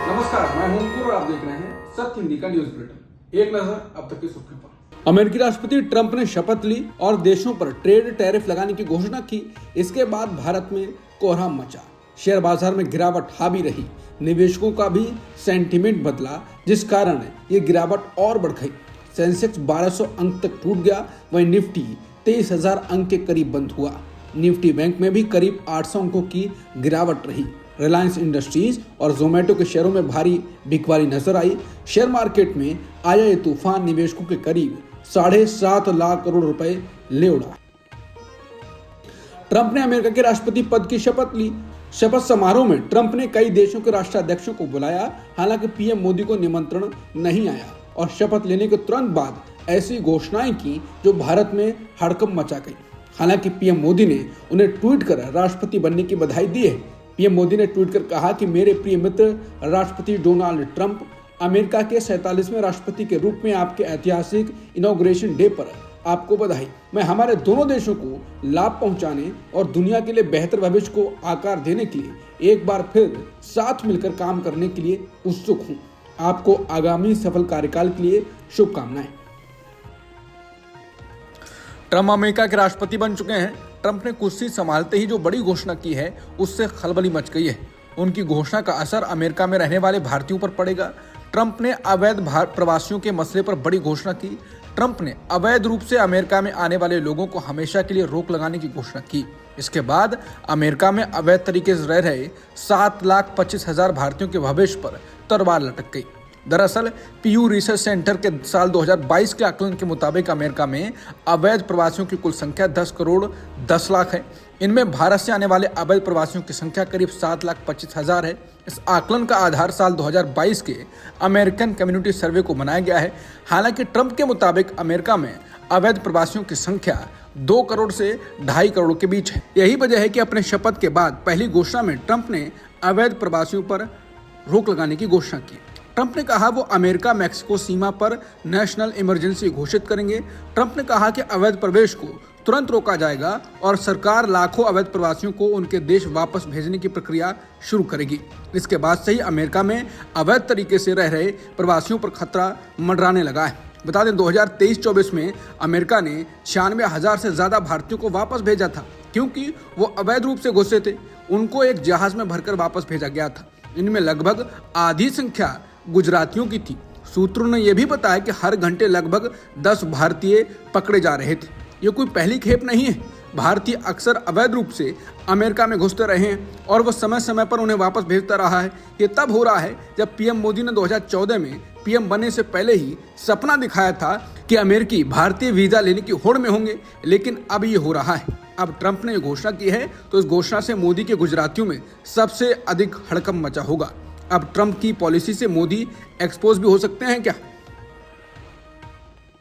नमस्कार, मैं हूं अंकुर और आप देख रहे हैं सत्य हिंदी का न्यूज बुलेटिन। एक नजर अब तक की सुर्खियों पर। अमेरिकी राष्ट्रपति ट्रंप ने शपथ ली और देशों पर ट्रेड टैरिफ लगाने की घोषणा की। इसके बाद भारत में कोहराम मचा, शेयर बाजार में गिरावट हावी रही, निवेशकों का भी सेंटीमेंट बदला, जिस कारण ये गिरावट और बढ़ गई। सेंसेक्स 1200 अंक तक टूट गया, वहीं निफ्टी 23,000 अंक के करीब बंद हुआ। निफ्टी बैंक में भी करीब 800 अंकों की गिरावट रही। रिलायंस इंडस्ट्रीज और जोमेटो के शेयरों में भारी बिकवाली नजर आई। शेयर मार्केट में आया ये तूफान निवेशकों के करीब 7.5 लाख करोड़ रुपए ले उड़ा। ट्रंप ने अमेरिका के राष्ट्रपति पद की शपथ ली। शपथ समारोह में ट्रंप ने कई देशों के राष्ट्राध्यक्षों को बुलाया, हालांकि पीएम मोदी को निमंत्रण नहीं आया और शपथ लेने के तुरंत बाद ऐसी घोषणाएं की जो भारत में हड़कंप मचा गई। हालांकि पीएम मोदी ने उन्हें ट्वीट कर राष्ट्रपति बनने की बधाई दी है। पीएम मोदी ने ट्वीट कर कहा कि मेरे प्रिय मित्र राष्ट्रपति डोनाल्ड ट्रंप, अमेरिका के 47वें राष्ट्रपति के रूप में आपके ऐतिहासिक इनॉग्रेशन डे पर आपको बधाई। मैं हमारे दोनों देशों को लाभ पहुंचाने और दुनिया के लिए बेहतर भविष्य को आकार देने के लिए एक बार फिर साथ मिलकर काम करने के लिए उत्सुक हूं। आपको आगामी सफल कार्यकाल के लिए शुभकामनाएं। ट्रंप अमेरिका के राष्ट्रपति बन चुके हैं। ट्रंप ने कुर्सी संभालते ही जो बड़ी घोषणा की है उससे खलबली मच गई है। उनकी घोषणा का असर अमेरिका में रहने वाले भारतीयों पर पड़ेगा। ट्रंप ने अवैध प्रवासियों के मसले पर बड़ी घोषणा की। ट्रंप ने अवैध रूप से अमेरिका में आने वाले लोगों को हमेशा के लिए रोक लगाने की घोषणा की। इसके बाद अमेरिका में अवैध तरीके से रह रहे 7,25,000 भारतीयों के भविष्य पर तलवार लटक गई। दरअसल पीयू रिसर्च सेंटर के साल 2022 के आकलन के मुताबिक अमेरिका में अवैध प्रवासियों की कुल संख्या 10 करोड़ 10 लाख है। इनमें भारत से आने वाले अवैध प्रवासियों की संख्या करीब 7,25,000 है। इस आकलन का आधार साल 2022 के अमेरिकन कम्युनिटी सर्वे को बनाया गया है। हालांकि ट्रंप के मुताबिक अमेरिका में अवैध प्रवासियों की संख्या 2 करोड़ से 2.5 करोड़ के बीच है। यही वजह है कि अपने शपथ के बाद पहली घोषणा में ट्रंप ने अवैध प्रवासियों पर रोक लगाने की घोषणा की। ट्रंप ने कहा वो अमेरिका मैक्सिको सीमा पर नेशनल इमरजेंसी घोषित करेंगे। ट्रंप ने कहा कि अवैध प्रवेश को तुरंत रोका जाएगा और सरकार लाखों अवैध प्रवासियों को उनके देश वापस भेजने की प्रक्रिया शुरू करेगी। इसके बाद से ही अमेरिका में अवैध तरीके से रह रहे प्रवासियों पर खतरा मंडराने लगा है। बता दें 2023-24 में अमेरिका ने 96,000 से ज्यादा भारतीयों को वापस भेजा था, क्योंकि वो अवैध रूप से घुसे थे। उनको एक जहाज में भरकर वापस भेजा गया था। इनमें लगभग आधी संख्या गुजरातियों की थी। सूत्रों ने यह भी बताया कि हर घंटे लगभग 10 भारतीय पकड़े जा रहे थे। ये कोई पहली खेप नहीं है। भारतीय अक्सर अवैध रूप से अमेरिका में घुसते रहे हैं और वह समय समय पर उन्हें वापस भेजता रहा है। ये तब हो रहा है जब पीएम मोदी ने 2014 में पीएम बनने से पहले ही सपना दिखाया था कि अमेरिकी भारतीय वीजा लेने की होड़ में होंगे, लेकिन अब ये हो रहा है। अब ट्रंप ने घोषणा की है तो इस घोषणा से मोदी के गुजरातियों में सबसे अधिक हड़कंप मचा होगा। अब ट्रंप की पॉलिसी से मोदी एक्सपोज भी हो सकते हैं क्या?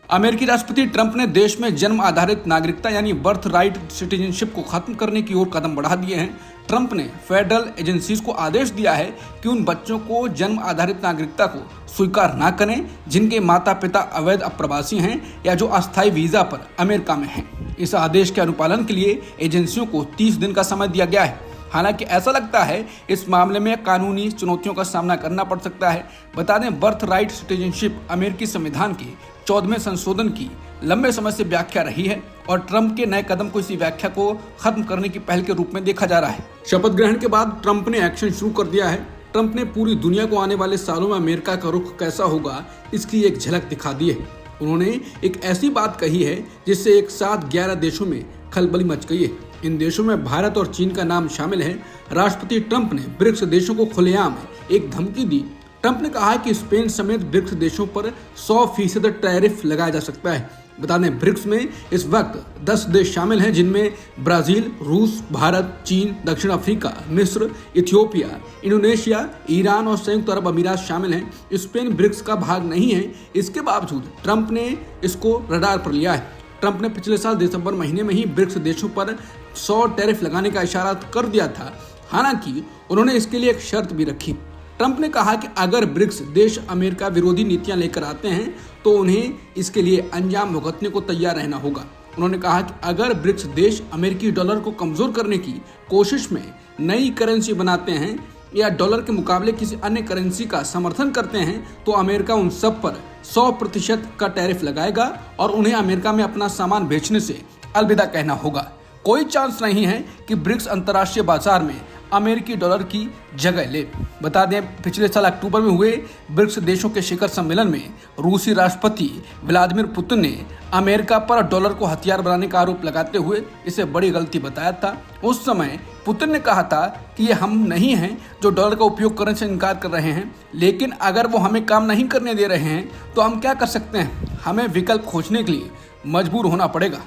अमेरिकी राष्ट्रपति ट्रंप ने देश में जन्म आधारित नागरिकता यानी बर्थ राइट सिटीजनशिप को खत्म करने की ओर कदम बढ़ा दिए हैं। ट्रंप ने फेडरल एजेंसीज को आदेश दिया है कि उन बच्चों को जन्म आधारित नागरिकता को स्वीकार न करें जिनके माता पिता अवैध अप्रवासी हैं या जो अस्थायी वीजा पर अमेरिका में हैं। इस आदेश के अनुपालन के लिए एजेंसियों को 30 दिन का समय दिया गया है। हालांकि ऐसा लगता है इस मामले में कानूनी चुनौतियों का सामना करना पड़ सकता है। बता दें बर्थ राइट सिटीजनशिप अमेरिकी संविधान के 14वें संशोधन की लंबे समय से व्याख्या रही है और ट्रंप के नए कदम को इसी व्याख्या को खत्म करने की पहल के रूप में देखा जा रहा है। शपथ ग्रहण के बाद ट्रंप ने एक्शन शुरू कर दिया है। ट्रंप ने पूरी दुनिया को आने वाले सालों में अमेरिका का रुख कैसा होगा इसकी एक झलक दिखा दी है। उन्होंने एक ऐसी बात कही है जिससे एक साथ 11 देशों में खलबली मच गई है। इन देशों में भारत और चीन का नाम शामिल है। राष्ट्रपति ट्रंप ने ब्रिक्स देशों को खुलेआम एक धमकी दी। ट्रंप ने कहा कि स्पेन समेत ब्रिक्स देशों पर 100% टैरिफ लगाया जा सकता है। बता दें ब्रिक्स में इस वक्त 10 देश शामिल हैं, जिनमें ब्राजील, रूस, भारत, चीन, दक्षिण अफ्रीका, मिस्र, इथियोपिया, इंडोनेशिया, ईरान और संयुक्त अरब अमीरात शामिल हैं। स्पेन ब्रिक्स का भाग नहीं है। इसके बावजूद ट्रंप ने इसको रडार पर लिया है। ट्रंप ने पिछले साल दिसंबर महीने में ही ब्रिक्स देशों पर 100 टैरिफ लगाने का इशारा कर दिया था। हालांकि उन्होंने इसके लिए एक शर्त भी रखी। ट्रंप ने कहा कि अगर ब्रिक्स देश अमेरिका विरोधी नीतियां लेकर आते हैं तो उन्हें इसके लिए अंजाम भुगतने को तैयार रहना होगा। उन्होंने कहा कि अगर ब्रिक्स देश अमेरिकी डॉलर को कमजोर करने की कोशिश में नई करेंसी बनाते हैं या डॉलर के मुकाबले किसी अन्य करेंसी का समर्थन करते हैं तो अमेरिका उन सब पर 100% का टैरिफ लगाएगा और उन्हें अमेरिका में अपना सामान बेचने से अलविदा कहना होगा। कोई चांस नहीं है कि ब्रिक्स अंतर्राष्ट्रीय बाजार में अमेरिकी डॉलर की जगह ले। बता दें, पिछले साल अक्टूबर में हुए ब्रिक्स देशों के शिखर सम्मेलन में रूसी राष्ट्रपति व्लादिमीर पुतिन ने अमेरिका पर डॉलर को हथियार बनाने का आरोप लगाते हुए इसे बड़ी गलती बताया था। उस समय पुतिन ने कहा था कि ये हम नहीं हैं जो डॉलर का उपयोग करने से इनकार कर रहे हैं, लेकिन अगर वो हमें काम नहीं करने दे रहे हैं तो हम क्या कर सकते हैं, हमें विकल्प खोजने के लिए मजबूर होना पड़ेगा।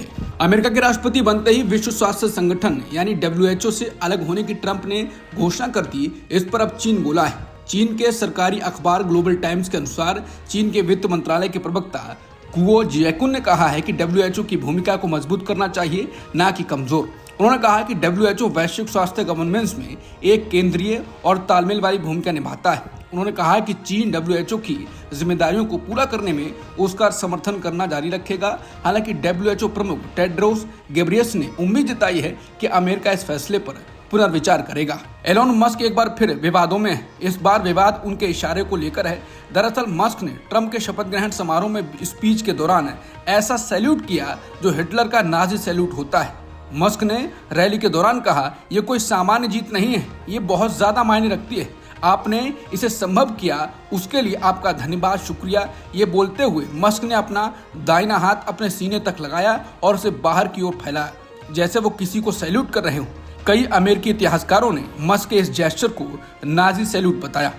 अमेरिका के राष्ट्रपति बनते ही विश्व स्वास्थ्य संगठन यानी WHO से अलग होने की ट्रंप ने घोषणा कर दी। इस पर अब चीन बोला है। चीन के सरकारी अखबार ग्लोबल टाइम्स के अनुसार चीन के वित्त मंत्रालय के प्रवक्ता गुओ जियाकुन ने कहा है कि WHO की भूमिका को मजबूत करना चाहिए, न कि कमजोर। उन्होंने कहा कि WHO वैश्विक स्वास्थ्य गवर्नेंस में एक केंद्रीय और तालमेल वाली भूमिका निभाता है। उन्होंने कहा कि चीन WHO की जिम्मेदारियों को पूरा करने में उसका समर्थन करना जारी रखेगा। हालांकि WHO प्रमुख टेड्रोस गेब्रियस ने उम्मीद जताई है कि अमेरिका इस फैसले पर पुनर्विचार करेगा। एलोन मस्क एक बार फिर विवादों में है। इस बार विवाद उनके इशारे को लेकर है। दरअसल मस्क ने ट्रंप के शपथ ग्रहण समारोह में स्पीच के दौरान ऐसा सैल्यूट किया जो हिटलर का नाजी सैल्यूट होता है। मस्क ने रैली के दौरान कहा, यह कोई सामान्य जीत नहीं है, ये बहुत ज्यादा मायने रखती है। आपने इसे संभव किया, उसके लिए आपका धन्यवाद, शुक्रिया। ये बोलते हुए मस्क ने अपना दाहिना हाथ अपने सीने तक लगाया और उसे बाहर की ओर फैलाया, जैसे वो किसी को सैल्यूट कर रहे हो। कई अमेरिकी इतिहासकारों ने मस्क के इस जेस्चर को नाजी सैल्यूट बताया।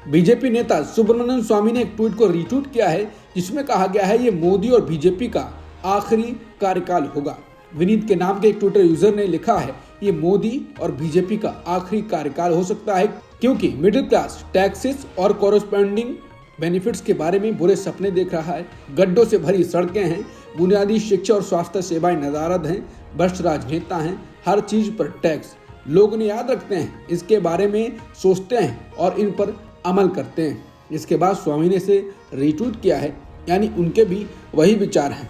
बीजेपी नेता सुब्रमण्यम स्वामी ने एक ट्वीट को रीट्वीट किया है जिसमें कहा गया है, ये मोदी और बीजेपी का आखिरी कार्यकाल होगा। विनीत के नाम के एक ट्विटर यूजर ने लिखा है, ये मोदी और बीजेपी का आखिरी कार्यकाल हो सकता है क्योंकि मिडिल क्लास टैक्सेस और कॉरस्पॉन्डिंग बेनिफिट्स के बारे में बुरे सपने देख रहा है। गड्ढों से भरी सड़कें हैं, बुनियादी शिक्षा और स्वास्थ्य सेवाएं नदारद हैं, भ्रष्ट राजनेता हैं, हर चीज पर टैक्स। लोग इन्हें याद रखते हैं, इसके बारे में सोचते हैं और इन पर अमल करते हैं। इसके बाद स्वामी ने इसे रीट्वीट किया है, यानी उनके भी वही विचार हैं।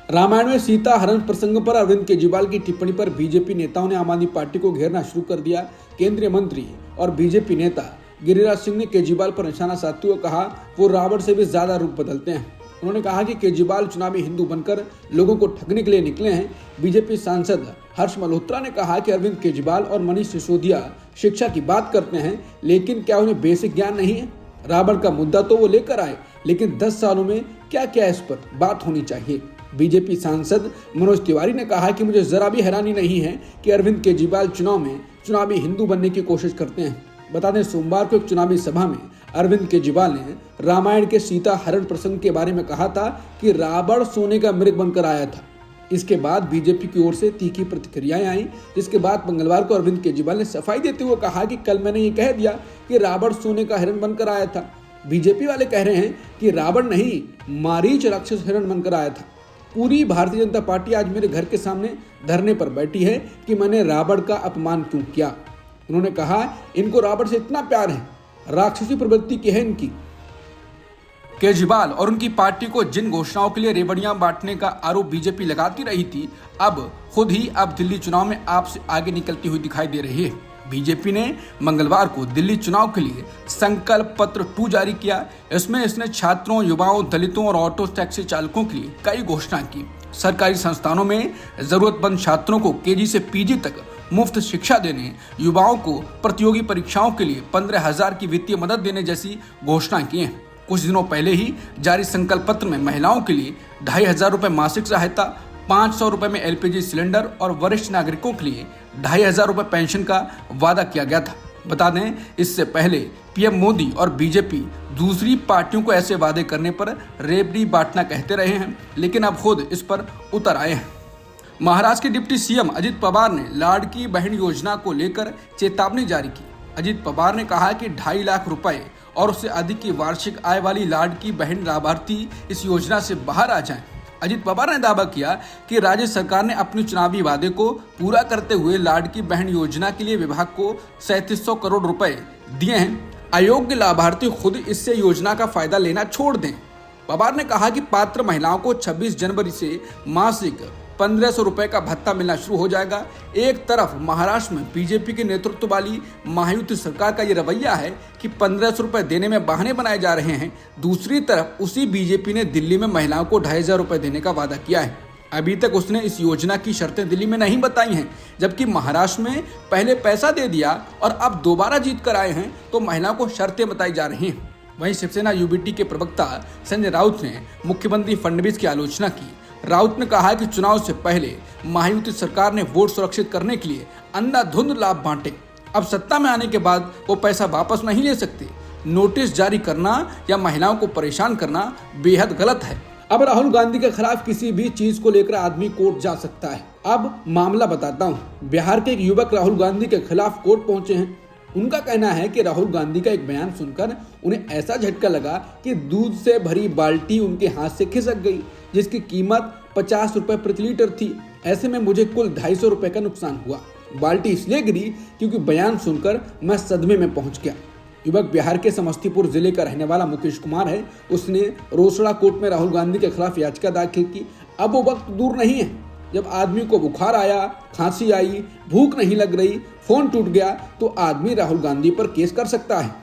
रामायण में सीता हरण प्रसंग पर अरविंद केजरीवाल की टिप्पणी पर बीजेपी नेताओं ने आम आदमी पार्टी को घेरना शुरू कर दिया। केंद्रीय मंत्री और बीजेपी नेता गिरिराज सिंह ने केजरीवाल पर निशाना साधते हुए कहा, वो रावण से भी ज्यादा रूप बदलते हैं। उन्होंने कहा कि केजरीवाल चुनावी हिंदू बनकर लोगों को ठगने के लिए निकले हैं। बीजेपी सांसद हर्ष मल्होत्रा ने कहा कि अरविंद केजरीवाल और मनीष सिसोदिया शिक्षा की बात करते हैं, लेकिन क्या उन्हें बेसिक ज्ञान नहीं है? रावण का मुद्दा तो वो लेकर आए, लेकिन 10 सालों में क्या क्या इस पर बात होनी चाहिए। बीजेपी सांसद मनोज तिवारी ने कहा कि मुझे जरा भी हैरानी नहीं है कि अरविंद केजरीवाल चुनाव में चुनावी हिंदू बनने की कोशिश करते हैं। बता दें, सोमवार को एक चुनावी सभा में अरविंद केजरीवाल ने रामायण के सीता हरण प्रसंग के बारे में कहा था कि रावण सोने का मृग बनकर आया था। इसके बाद बीजेपी की ओर से तीखी प्रतिक्रियाएं आई, जिसके बाद मंगलवार को अरविंद केजरीवाल ने सफाई देते हुए कहा कि कल मैंने ये कह दिया कि रावण सोने का हिरण बनकर आया था। बीजेपी वाले कह रहे हैं कि रावण नहीं, मारीच राक्षस हिरण बनकर आया था। पूरी भारतीय जनता पार्टी आज मेरे घर के सामने धरने पर बैठी है कि मैंने रावण का अपमान क्यों किया। उन्होंने कहा, इनको रावण से इतना प्यार है, राक्षसी प्रवृत्ति की है इनकी। केजरीवाल और उनकी पार्टी को जिन घोषणाओं के लिए रेवड़ियां बांटने का आरोप बीजेपी लगाती रही थी, अब खुद ही अब दिल्ली चुनाव में आपसे आगे निकलती हुई दिखाई दे रही है। बीजेपी ने मंगलवार को दिल्ली चुनाव के लिए संकल्प पत्र 2 जारी किया। इसमें इसने छात्रों, युवाओं, दलितों और ऑटो टैक्सी चालकों के लिए कई घोषणा की। सरकारी संस्थानों में जरूरतमंद छात्रों को KG से PG तक मुफ्त शिक्षा देने, युवाओं को प्रतियोगी परीक्षाओं के लिए 15,000 की वित्तीय मदद देने जैसी घोषणा की है। कुछ दिनों पहले ही जारी संकल्प पत्र में महिलाओं के लिए 2,500 रुपए मासिक सहायता, 500 रुपए में LPG सिलेंडर और वरिष्ठ नागरिकों के लिए 2,500 रुपए पेंशन का वादा किया गया था। बता दें, इससे पहले PM मोदी और बीजेपी दूसरी पार्टियों को ऐसे वादे करने पर रेवड़ी बांटना कहते रहे हैं, लेकिन अब खुद इस पर उतर आए हैं। महाराष्ट्र के डिप्टी CM अजित पवार ने लाड़की बहन योजना को लेकर चेतावनी जारी की। अजित पवार ने कहा कि 2.5 लाख रुपए और उससे अधिक की वार्षिक आय वाली लाड़की बहन लाभार्थी इस योजना से बाहर आ जाएं। अजित पवार ने दावा किया कि राज्य सरकार ने अपने चुनावी वादे को पूरा करते हुए लाड़की बहन योजना के लिए विभाग को 3700 करोड़ रुपए दिए हैं। अयोग्य लाभार्थी खुद इससे योजना का फायदा लेना छोड़ दें। पवार ने कहा कि पात्र महिलाओं को 26 जनवरी से मासिक 1500 रुपए का भत्ता मिलना शुरू हो जाएगा। एक तरफ महाराष्ट्र में बीजेपी के नेतृत्व वाली महायुति सरकार का ये रवैया है कि 1500 रुपए देने में बहाने बनाए जा रहे हैं, दूसरी तरफ उसी बीजेपी ने दिल्ली में महिलाओं को 2500 रुपए देने का वादा किया है। अभी तक उसने इस योजना की शर्तें दिल्ली में नहीं बताई हैं, जबकि महाराष्ट्र में पहले पैसा दे दिया और अब दोबारा जीत कर आए हैं तो महिलाओं को शर्तें बताई जा रही हैं। वहीं शिवसेना यूबीटी के प्रवक्ता संजय राउत ने मुख्यमंत्री फडणवीस की आलोचना की। राउत ने कहा कि चुनाव से पहले महायुति सरकार ने वोट सुरक्षित करने के लिए अंधाधुंध लाभ बांटे, अब सत्ता में आने के बाद वो पैसा वापस नहीं ले सकते। नोटिस जारी करना या महिलाओं को परेशान करना बेहद गलत है। अब राहुल गांधी के खिलाफ किसी भी चीज को लेकर आदमी कोर्ट जा सकता है। अब मामला बताता हूँ। बिहार के एक युवक राहुल गांधी के खिलाफ कोर्ट पहुंचे हैं। उनका कहना है कि राहुल गांधी का एक बयान सुनकर उन्हें ऐसा झटका लगा कि दूध से भरी बाल्टी उनके हाथ से खिसक गई, जिसकी कीमत 50 रुपए प्रति लीटर थी। ऐसे में मुझे कुल 250 रुपए का नुकसान हुआ। बाल्टी इसलिए गिरी क्योंकि बयान सुनकर मैं सदमे में पहुंच गया। युवक बिहार के समस्तीपुर जिले का रहने वाला मुकेश कुमार है। उसने रोसड़ा कोर्ट में राहुल गांधी के खिलाफ याचिका दाखिल की। अब वो वक्त दूर नहीं है जब आदमी को बुखार आया, खांसी आई, भूख नहीं लग रही, फोन टूट गया तो आदमी राहुल गांधी पर केस कर सकता है।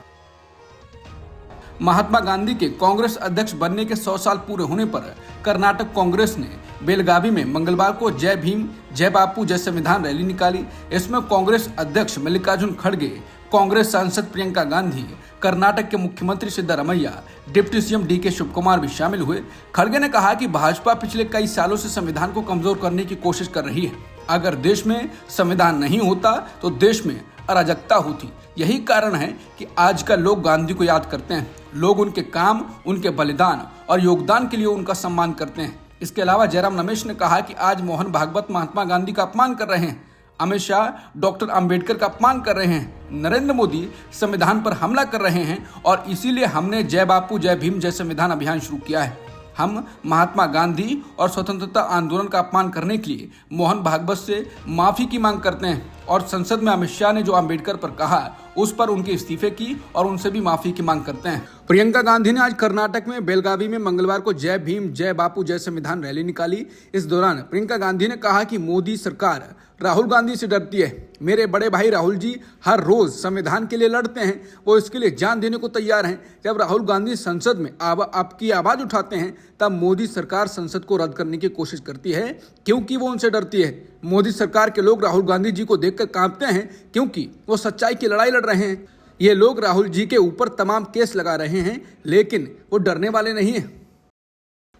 महात्मा गांधी के कांग्रेस अध्यक्ष बनने के 100 साल पूरे होने पर कर्नाटक कांग्रेस ने बेलगावी में मंगलवार को जय भीम जय बापू जय संविधान रैली निकाली। इसमें कांग्रेस अध्यक्ष मल्लिकार्जुन खड़गे, कांग्रेस सांसद प्रियंका गांधी, कर्नाटक के मुख्यमंत्री सिद्धारमैया, डिप्टी सीएम डीके शिवकुमार भी शामिल हुए। खड़गे ने कहा कि भाजपा पिछले कई सालों से संविधान को कमजोर करने की कोशिश कर रही है। अगर देश में संविधान नहीं होता तो देश में अराजकता होती। यही कारण है कि आजकल लोग गांधी को याद करते हैं। लोग उनके काम, उनके बलिदान और योगदान के लिए उनका सम्मान करते हैं। इसके अलावा जयराम रमेश ने कहा कि आज मोहन भागवत महात्मा गांधी का अपमान कर रहे हैं, अमित शाह डॉक्टर अंबेडकर का अपमान कर रहे हैं, नरेंद्र मोदी संविधान पर हमला कर रहे हैं और इसीलिए हमने जय बापू जय भीम जय संविधान अभियान शुरू किया है। हम महात्मा गांधी और स्वतंत्रता आंदोलन का अपमान करने के लिए मोहन भागवत से माफी की मांग करते हैं और संसद में अमित शाह ने जो अंबेडकर पर कहा उस पर उनके इस्तीफे की और उनसे भी माफी की मांग करते हैं। प्रियंका गांधी ने आज कर्नाटक में बेलगावी में मंगलवार को जय भीम जय बापू जय संविधान रैली निकाली। इस दौरान प्रियंका गांधी ने कहा कि मोदी सरकार राहुल गांधी से डरती है। मेरे बड़े भाई राहुल जी हर रोज संविधान के लिए लड़ते हैं, वो इसके लिए जान देने को तैयार हैं। जब राहुल गांधी संसद में आपकी आवाज उठाते हैं तब मोदी सरकार संसद को रद्द करने की कोशिश करती है क्योंकि वो उनसे डरती है। मोदी सरकार के लोग राहुल गांधी जी को देखकर कांपते हैं क्योंकि वो सच्चाई की लड़ाई लड़ रहे हैं। ये लोग राहुल जी के ऊपर तमाम केस लगा रहे हैं लेकिन वो डरने वाले नहीं हैं।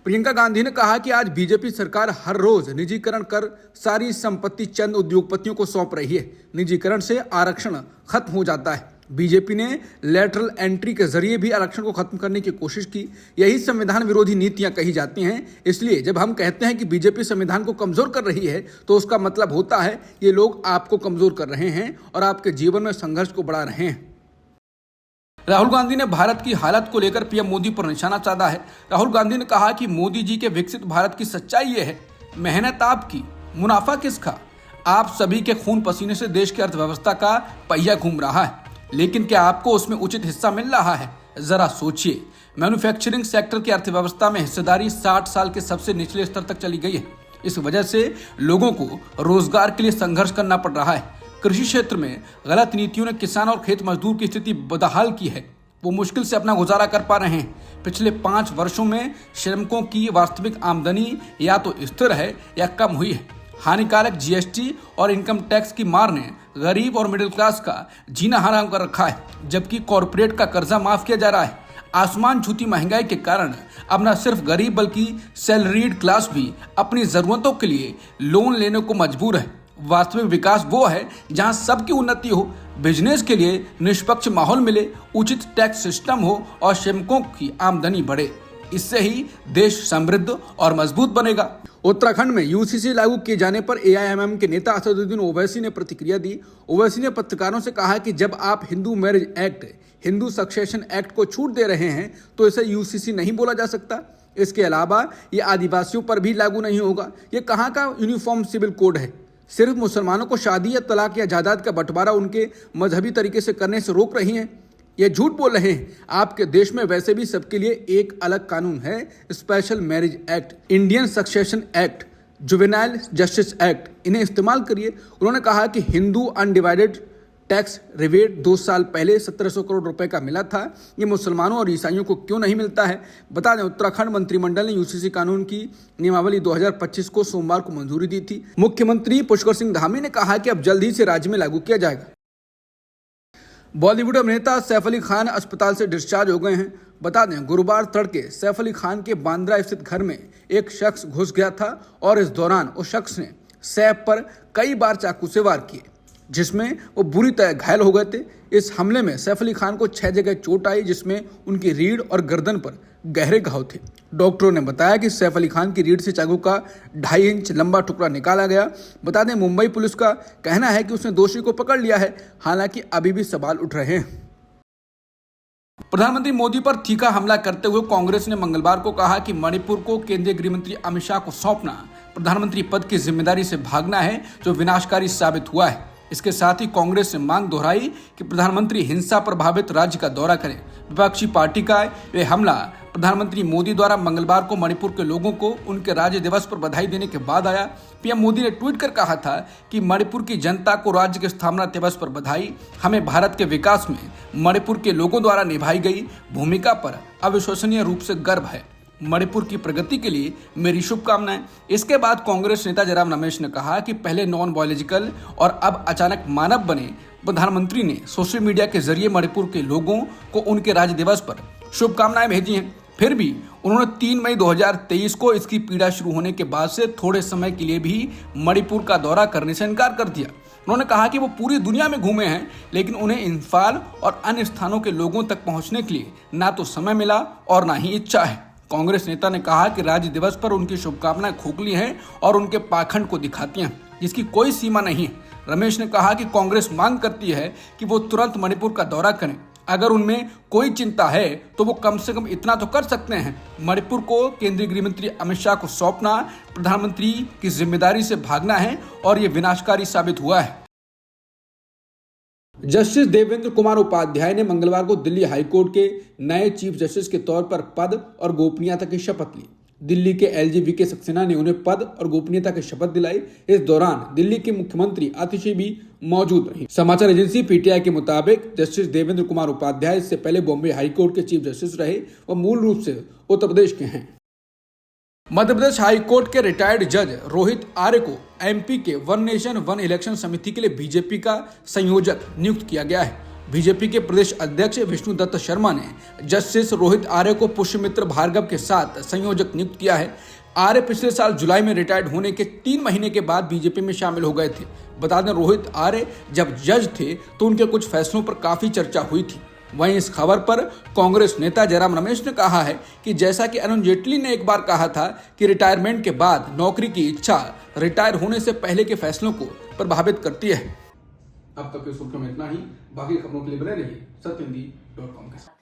प्रियंका गांधी ने कहा कि आज बीजेपी सरकार हर रोज निजीकरण कर सारी संपत्ति चंद उद्योगपतियों को सौंप रही है। निजीकरण से आरक्षण खत्म हो जाता है। बीजेपी ने लेटरल एंट्री के जरिए भी आरक्षण को खत्म करने की कोशिश की। यही संविधान विरोधी नीतियां कही जाती हैं। इसलिए जब हम कहते हैं कि बीजेपी संविधान को कमजोर कर रही है तो उसका मतलब होता है ये लोग आपको कमजोर कर रहे हैं और आपके जीवन में संघर्ष को बढ़ा रहे हैं। राहुल गांधी ने भारत की हालत को लेकर पीएम मोदी पर निशाना साधा है। राहुल गांधी ने कहा कि मोदी जी के विकसित भारत की सच्चाई ये है, मेहनत आपकी, मुनाफा किसका? आप सभी के खून पसीने से देश की अर्थव्यवस्था का पहिया घूम रहा है, लेकिन क्या आपको उसमें उचित हिस्सा मिल रहा है? जरा सोचिए। मैन्युफैक्चरिंग सेक्टर की अर्थव्यवस्था में हिस्सेदारी 60 साल के सबसे निचले स्तर तक चली गई है। इस वजह से लोगों को रोजगार के लिए संघर्ष करना पड़ रहा है। कृषि क्षेत्र में गलत नीतियों ने किसान और खेत मजदूर की स्थिति बदहाल की है। वो मुश्किल से अपना गुजारा कर पा रहे हैं। पिछले 5 वर्षों में श्रमिकों की वास्तविक आमदनी या तो स्थिर है या कम हुई है। हानिकारक जीएसटी और इनकम टैक्स की मार ने गरीब और मिडिल क्लास का जीना हराम कर रखा है, जबकि कॉरपोरेट का कर्जा माफ किया जा रहा है। आसमान छूती महंगाई के कारण अब न सिर्फ गरीब बल्कि सैलरीड क्लास भी अपनी जरूरतों के लिए लोन लेने को मजबूर है। वास्तविक विकास वो है जहां सबकी उन्नति हो, बिजनेस के लिए निष्पक्ष माहौल मिले, उचित टैक्स सिस्टम हो और श्रमिकों की आमदनी बढ़े। इससे ही देश समृद्ध और मजबूत बनेगा। उत्तराखंड में यूसीसी लागू किए जाने पर एआईएमएम के नेता असदुद्दीन ओवैसी ने प्रतिक्रिया दी। ओवैसी ने पत्रकारों से कहा कि जब आप Hindu marriage act, Hindu succession act को छूट दे रहे हैं तो इसे यूसीसी नहीं बोला जा सकता। इसके अलावा ये आदिवासियों पर भी लागू नहीं होगा। ये कहाँ का यूनिफॉर्म सिविल कोड है? सिर्फ मुसलमानों को शादी या तलाक या जायदाद का बंटवारा उनके मजहबी तरीके से करने से रोक रही हैं। ये झूठ बोल रहे हैं। आपके देश में वैसे भी सबके लिए एक अलग कानून है, special marriage act, Indian succession act, juvenile justice act इन्हें इस्तेमाल करिए। उन्होंने कहा कि हिंदू अनडिवाइडेड टैक्स रिबेट 2 साल पहले 1700 करोड़ रुपए का मिला था, ये मुसलमानों और ईसाइयों को क्यों नहीं मिलता है। बता दें, उत्तराखंड मंत्रिमंडल ने यूसीसी कानून की नियमावली 2025 को सोमवार को मंजूरी दी थी। मुख्यमंत्री पुष्कर सिंह धामी ने कहा कि अब जल्द ही से राज्य में लागू किया जाएगा। बॉलीवुड अभिनेता सैफ अली खान अस्पताल से डिस्चार्ज हो गए हैं। बता दें, गुरुवार तड़के सैफ अली खान के बांद्रा स्थित घर में एक शख्स घुस गया था और इस दौरान उस शख्स ने सैफ पर कई बार चाकू से वार किए, जिसमें वो बुरी तरह घायल हो गए थे। इस हमले में सैफ अली खान को 6 जगह चोट आई, जिसमें उनकी रीढ़ और गर्दन पर गहरे घाव थे। डॉक्टरों ने बताया कि सैफ अली खान की रीढ़ से चाकू का 2.5 इंच लंबा टुकड़ा निकाला गया। बता दें, मुंबई पुलिस का कहना है कि उसने दोषी को पकड़ लिया है, हालांकि अभी भी सवाल उठ रहे हैं। प्रधानमंत्री मोदी पर तीखा हमला करते हुए कांग्रेस ने मंगलवार को कहा कि मणिपुर को केंद्रीय गृह मंत्री अमित शाह को सौंपना प्रधानमंत्री पद की जिम्मेदारी से भागना है, जो विनाशकारी साबित हुआ है। इसके साथ ही कांग्रेस ने मांग दोहराई कि प्रधानमंत्री हिंसा प्रभावित राज्य का दौरा करें। विपक्षी पार्टी का यह हमला प्रधानमंत्री मोदी द्वारा मंगलवार को मणिपुर के लोगों को उनके राज्य दिवस पर बधाई देने के बाद आया। पीएम मोदी ने ट्वीट कर कहा था कि मणिपुर की जनता को राज्य के स्थापना दिवस पर बधाई। हमें भारत के विकास में मणिपुर के लोगों द्वारा निभाई गई भूमिका पर अविश्वसनीय रूप से गर्व है। मणिपुर की प्रगति के लिए मेरी शुभकामनाएं। इसके बाद कांग्रेस नेता जयराम रमेश ने कहा कि पहले नॉन बायोलॉजिकल और अब अचानक मानव बने प्रधानमंत्री ने सोशल मीडिया के जरिए मणिपुर के लोगों को उनके राज्य दिवस पर शुभकामनाएं भेजी हैं। फिर भी उन्होंने 3 मई 2023 को इसकी पीड़ा शुरू होने के बाद से थोड़े समय के लिए भी मणिपुर का दौरा करने से इनकार कर दिया। उन्होंने कहा कि वो पूरी दुनिया में घूमे हैं, लेकिन उन्हें इंफाल और अन्य स्थानों के लोगों तक पहुंचने के लिए ना तो समय मिला और ना ही इच्छा है। कांग्रेस नेता ने कहा कि राज्य दिवस पर उनकी शुभकामनाएं खोखली हैं और उनके पाखंड को दिखाती हैं, जिसकी कोई सीमा नहीं है। रमेश ने कहा कि कांग्रेस मांग करती है कि वो तुरंत मणिपुर का दौरा करें। अगर उनमें कोई चिंता है तो वो कम से कम इतना तो कर सकते हैं, मणिपुर को केंद्रीय गृह मंत्री अमित शाह को सौंपना प्रधानमंत्री की जिम्मेदारी से भागना है और ये विनाशकारी साबित हुआ है। जस्टिस देवेंद्र कुमार उपाध्याय ने मंगलवार को दिल्ली हाईकोर्ट के नए चीफ जस्टिस के तौर पर पद और गोपनीयता की शपथ ली। दिल्ली के एलजी सक्सेना ने उन्हें पद और गोपनीयता की शपथ दिलाई। इस दौरान दिल्ली के मुख्यमंत्री आतिशी भी मौजूद रही। समाचार एजेंसी पीटीआई के मुताबिक जस्टिस देवेंद्र कुमार उपाध्याय इससे पहले बॉम्बे हाईकोर्ट के चीफ जस्टिस रहे। वह मूल रूप से उत्तर प्रदेश के हैं। मध्य प्रदेश हाईकोर्ट के रिटायर्ड जज रोहित आर्य को एमपी के वन नेशन वन इलेक्शन समिति के लिए बीजेपी का संयोजक नियुक्त किया गया है। बीजेपी के प्रदेश अध्यक्ष विष्णु दत्त शर्मा ने जस्टिस रोहित आर्य को पुष्यमित्र भार्गव के साथ संयोजक नियुक्त किया है। आर्य पिछले साल जुलाई में रिटायर्ड होने के 3 महीने के बाद बीजेपी में शामिल हो गए थे। बता दें, रोहित आर्य जब जज थे तो उनके कुछ फैसलों पर काफी चर्चा हुई थी। वहीं इस खबर पर कांग्रेस नेता जयराम रमेश ने कहा है कि जैसा कि अरुण जेटली ने एक बार कहा था कि रिटायरमेंट के बाद नौकरी की इच्छा रिटायर होने से पहले के फैसलों को प्रभावित करती है। अब तक की सुर्खियों में इतना ही। बाकी खबरों के लिए बने रहिए सत्यहिंदी.com के साथ।